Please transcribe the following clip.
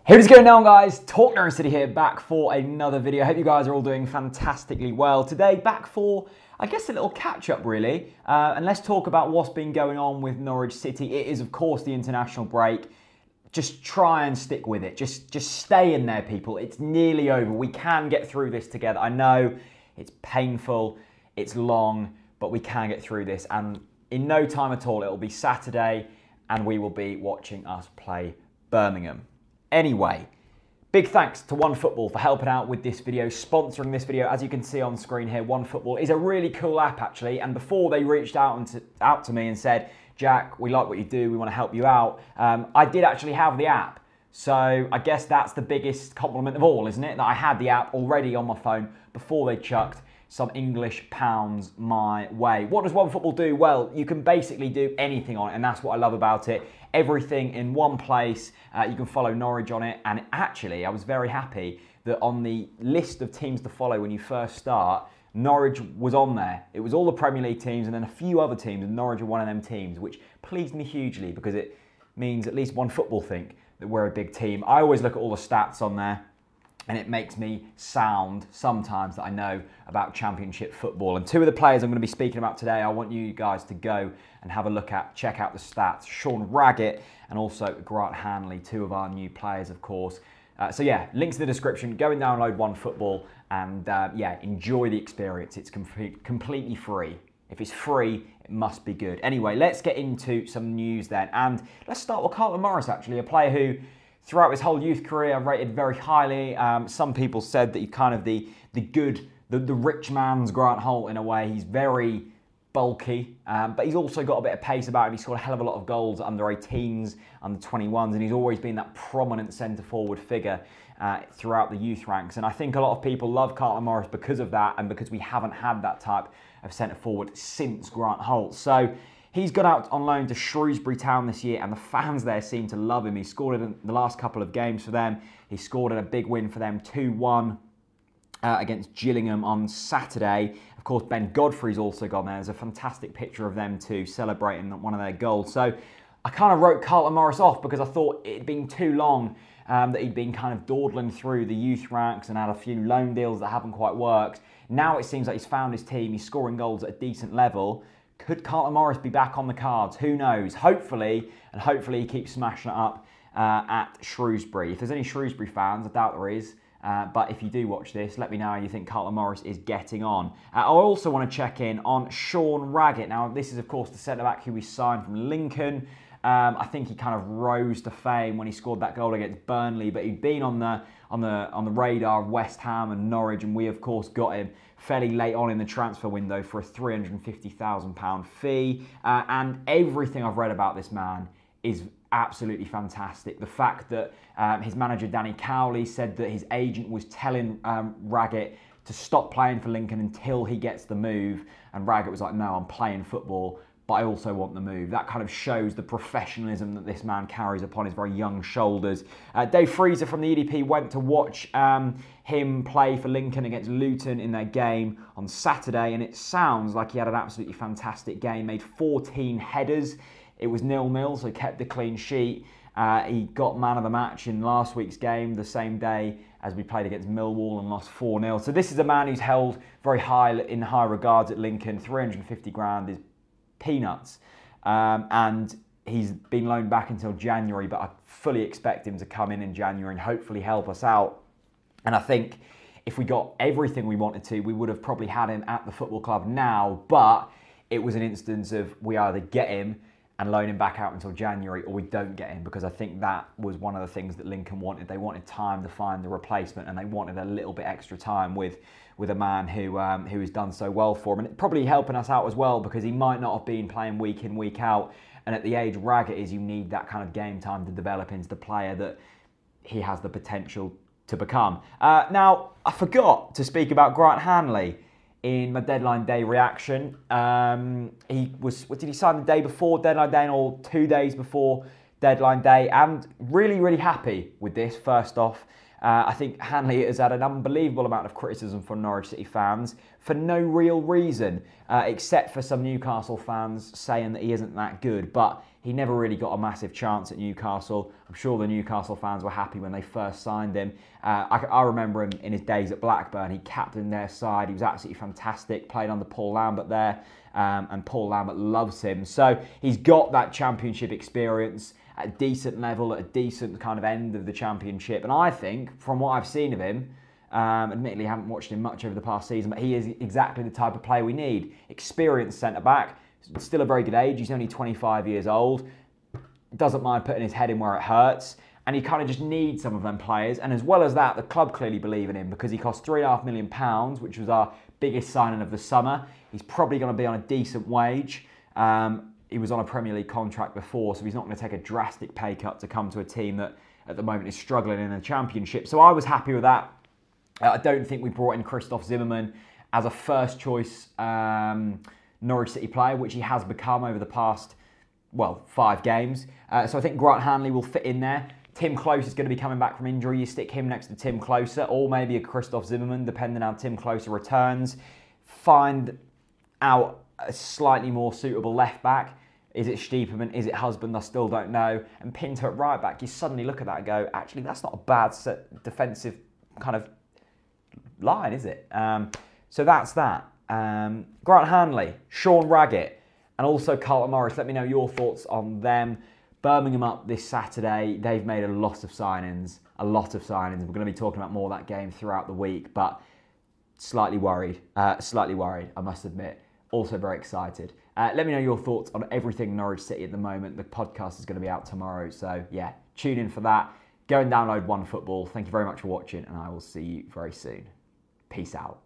Hey, what's going on, guys? TalkNorwichCity here, back for another video. I hope you guys are all doing fantastically well. Today, back for, I guess, a little catch-up, really. And let's talk about what's been going on with Norwich City. It is, of course, the international break. Just try and stick with it. Just stay in there, people. It's nearly over. We can get through this together. I know it's painful, it's long, but we can get through this. And in no time at all, it'll be Saturday, and we will be watching us play Birmingham. Anyway, big thanks to OneFootball for helping out with this video, sponsoring this video. As you can see on screen here, OneFootball is a really cool app, actually. And before they reached out to me and said, Jack, we like what you do, we want to help you out, I did actually have the app. So I guess that's the biggest compliment of all, isn't it? That I had the app already on my phone before they chucked some English pounds my way. What does OneFootball do? Well, you can basically do anything on it, and that's what I love about it. Everything in one place. You can follow Norwich on it, and actually, I was very happy that on the list of teams to follow when you first start, Norwich was on there. It was all the Premier League teams and then a few other teams, and Norwich were one of them teams, which pleased me hugely because it means at least OneFootball think that we're a big team. I always look at all the stats on there, and it makes me sound sometimes that I know about Championship football. And two of the players I'm going to be speaking about today, I want you guys to go and have a look at, check out the stats. Sean Raggett and also Grant Hanley, two of our new players, of course. So yeah, links in the description. Go and download OneFootball and yeah, enjoy the experience. It's completely free. If it's free, it must be good. Anyway, let's get into some news then. And let's start with Carlton Morris, actually, a player who throughout his whole youth career, rated very highly. Some people said that he's kind of the rich man's Grant Holt in a way. He's very bulky, but he's also got a bit of pace about him. He scored a hell of a lot of goals under 18s, under 21s, and he's always been that prominent centre-forward figure throughout the youth ranks. And I think a lot of people love Carlton Morris because of that, and because we haven't had that type of centre-forward since Grant Holt. So he's gone out on loan to Shrewsbury Town this year, and the fans there seem to love him. He scored in the last couple of games for them. He scored in a big win for them, 2-1 against Gillingham on Saturday. Of course, Ben Godfrey's also gone there. There's a fantastic picture of them too, celebrating one of their goals. So I kind of wrote Carlton Morris off because I thought it'd been too long that he'd been kind of dawdling through the youth ranks and had a few loan deals that haven't quite worked. Now it seems like he's found his team. He's scoring goals at a decent level. Could Carlton Morris be back on the cards? Who knows? Hopefully, and hopefully he keeps smashing it up at Shrewsbury. If there's any Shrewsbury fans, I doubt there is. But if you do watch this, let me know how you think Carlton Morris is getting on. I also want to check in on Sean Raggett. Now, this is, of course, the centre-back who we signed from Lincoln. I think he kind of rose to fame when he scored that goal against Burnley, but he'd been on the radar of West Ham and Norwich, and we, of course, got him fairly late on in the transfer window for a £350,000 fee. And everything I've read about this man is absolutely fantastic. The fact that his manager, Danny Cowley, said that his agent was telling Raggett to stop playing for Lincoln until he gets the move. And Raggett was like, no, I'm playing football, but I also want the move. That kind of shows the professionalism that this man carries upon his very young shoulders. Dave Freezer from the EDP went to watch him play for Lincoln against Luton in their game on Saturday, and it sounds like he had an absolutely fantastic game. Made 14 headers. It was 0-0, so he kept the clean sheet. He got man of the match in last week's game, the same day as we played against Millwall and lost 4-0. So this is a man who's held very high in high regards at Lincoln. 350 grand is peanuts. And he's been loaned back until January, but I fully expect him to come in January and hopefully help us out. And I think if we got everything we wanted to, we would have probably had him at the football club now, but it was an instance of we either get him and loan him back out until January, or we don't get him, because I think that was one of the things that Lincoln wanted. They wanted time to find the replacement, and they wanted a little bit extra time with a man who has done so well for him. And probably helping us out as well, because he might not have been playing week in, week out. And at the age Raggett is, you need that kind of game time to develop into the player that he has the potential to become. Now, I forgot to speak about Grant Hanley in my deadline day reaction. What did he sign the day before deadline day or 2 days before deadline day? And really, really happy with this, first off. I think Hanley has had an unbelievable amount of criticism from Norwich City fans for no real reason, except for some Newcastle fans saying that he isn't that good. But he never really got a massive chance at Newcastle. I'm sure the Newcastle fans were happy when they first signed him. I remember him in his days at Blackburn. He captained their side. He was absolutely fantastic. Played under Paul Lambert there, and Paul Lambert loves him. So he's got that Championship experience at a decent level, at a decent kind of end of the Championship. And I think, from what I've seen of him, admittedly I haven't watched him much over the past season, but he is exactly the type of player we need. Experienced centre-back, still a very good age. He's only 25 years old. Doesn't mind putting his head in where it hurts. And he kind of just needs some of them players. And as well as that, the club clearly believe in him because he cost £3.5 million, which was our biggest signing of the summer. He's probably going to be on a decent wage. He was on a Premier League contract before, so he's not going to take a drastic pay cut to come to a team that at the moment is struggling in the Championship. So I was happy with that. I don't think we brought in Christoph Zimmermann as a first choice Norwich City player, which he has become over the past, 5 games. So I think Grant Hanley will fit in there. Tim Close is going to be coming back from injury. You stick him next to Tim Closer, or maybe a Christoph Zimmermann, depending on how Tim Closer returns. Find out a slightly more suitable left back. Is it Stiepermann? Is it Husband? I still don't know. And Pinto at right back, you suddenly look at that and go, actually, that's not a bad defensive kind of line, is it? So that's that. Grant Hanley, Sean Raggett, and also Carlton Morris. Let me know your thoughts on them. Birmingham up this Saturday. They've made a lot of signings. We're going to be talking about more of that game throughout the week, but slightly worried, I must admit. Also very excited. Let me know your thoughts on everything Norwich City at the moment. The podcast is going to be out tomorrow, so yeah, tune in for that. Go and download OneFootball. Thank you very much for watching, and I will see you very soon. Peace out.